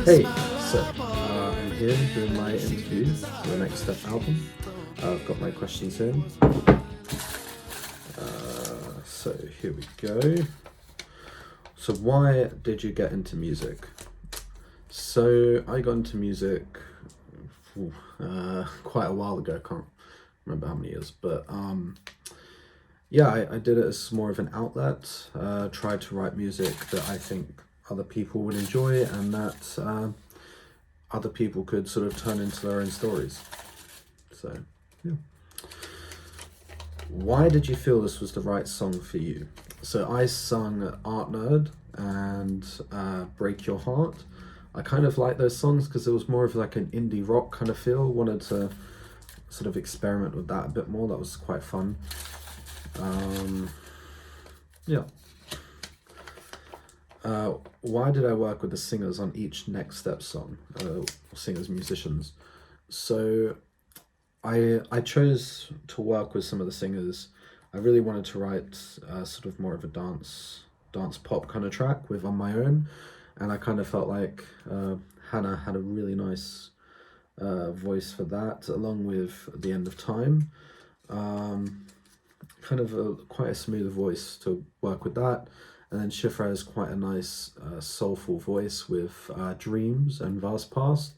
Hey, I'm here doing my interview for the Next Step album. I've got my questions in. So here we go. So why did you get into music? So I got into music quite a while ago. I can't remember how many years, but yeah, I did it as more of an outlet. Tried to write music that I think other people would enjoy and that other people could sort of turn into their own stories. So, yeah. Why did you feel this was the right song for you? So I sung Art Nerd and Break Your Heart. I kind of like those songs because it was more of like an indie rock kind of feel. Wanted to sort of experiment with that a bit more. That was quite fun. Yeah. Why did I work with the singers on each Next Step song? Singers, musicians. So I chose to work with some of the singers. I really wanted to write sort of more of a dance pop kind of track with On My Own, and I kind of felt like Hannah had a really nice voice for that, along with The End of Time. Kind of quite a smooth voice to work with that. And then Shifra has quite a nice soulful voice with Dreams and Vast Past.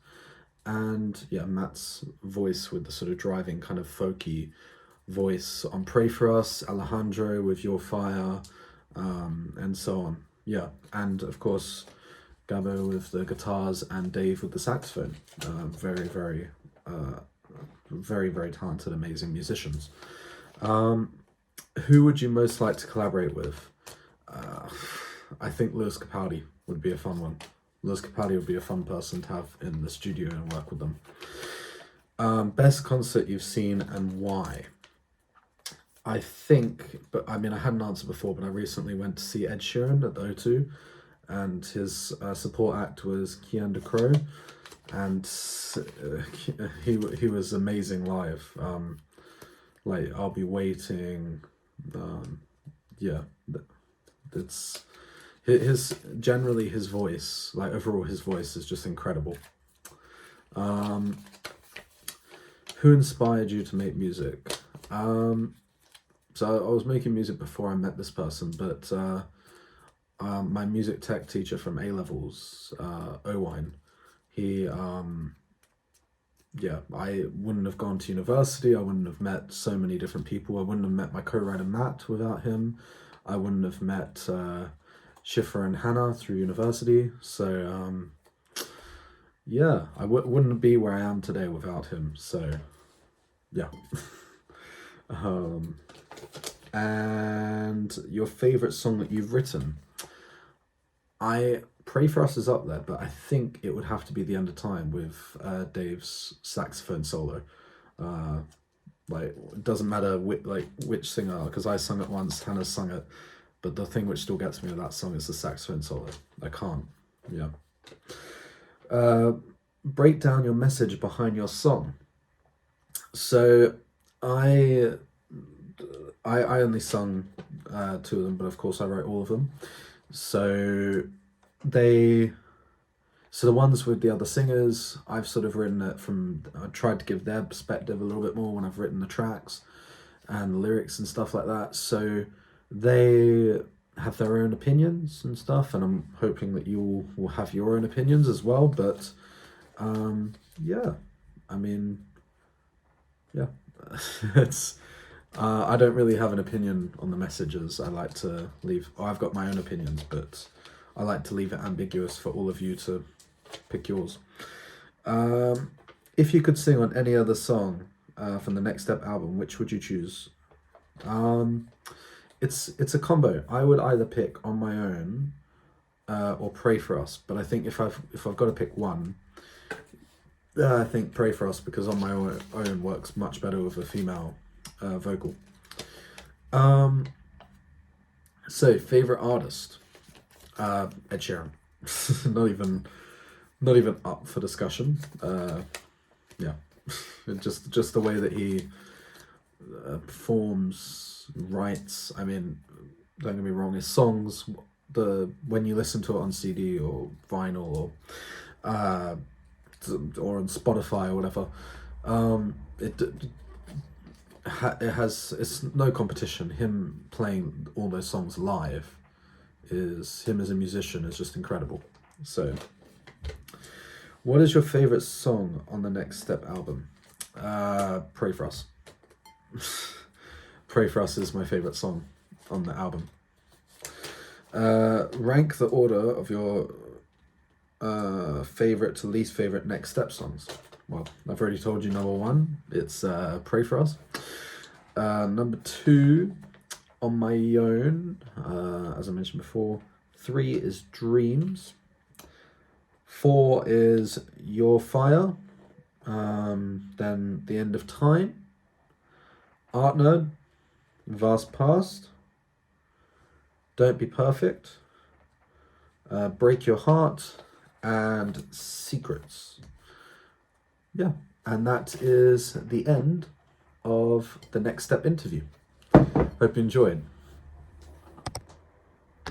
And yeah, Matt's voice with the sort of driving kind of folky voice on Pray For Us, Alejandro with Your Fire, and so on. Yeah, and of course, Gabo with the guitars and Dave with the saxophone. Very, very talented, amazing musicians. Who would you most like to collaborate with? I think Lewis Capaldi would be a fun one. Lewis Capaldi would be a fun person to have in the studio and work with them. Best concert you've seen and why? I think, but I mean, I had an answer before, but I recently went to see Ed Sheeran at the O2, and his support act was Keanu Crow, and he was amazing live. Like I'll Be Waiting. Yeah, it's his generally his voice, like overall his voice is just incredible. Who inspired you to make music? So I was making music before I met this person, but my music tech teacher from A levels, Owain, he yeah, I wouldn't have gone to university. I wouldn't have met so many different people. I wouldn't have met my co-writer Matt without him. I wouldn't have met Shifra and Hannah through university. So yeah, I wouldn't be where I am today without him. So yeah. And your favorite song that you've written? I Pray For Us is up there, but I think it would have to be The End of Time with Dave's saxophone solo. Like it doesn't matter which singer, because I sung it once, Hannah sung it, but the thing which still gets me with that song is the saxophone solo. I can't. Yeah. Break down your message behind your song. So I only sung two of them, but of course I wrote all of them. So the ones with the other singers, I've sort of written it from, I tried to give their perspective a little bit more when I've written the tracks and the lyrics and stuff like that. So they have their own opinions and stuff, and I'm hoping that you will have your own opinions as well. But yeah, I mean, yeah, it's. I don't really have an opinion on the messages. I like to leave. I've got my own opinions, but I like to leave it ambiguous for all of you to pick yours. If you could sing on any other song from the Next Step album, which would you choose? It's a combo. I would either pick On My Own or Pray For Us, but I think if I've got to pick one, I think Pray For Us, because On My Own works much better with a female vocal. So favorite artist, Ed Sheeran. not even up for discussion. Yeah, just the way that he performs, writes. I mean, don't get me wrong, his songs, when you listen to it on CD or vinyl, or or on Spotify or whatever. It's no competition. Him playing all those songs live is him as a musician is just incredible. So, what is your favorite song on the Next Step album? Pray for Us. Pray for Us is my favorite song on the album. Rank the order of your favorite to least favorite Next Step songs. Well, I've already told you number one, it's Pray for Us. Number two, On My Own, as I mentioned before. 3 is Dreams. 4 is Your Fire. Then The End of Time. Art Nerd. Vast Past. Don't Be Perfect. Break Your Heart. And Secrets. Yeah, and that is the end of the Next Step interview. Hope you enjoyed.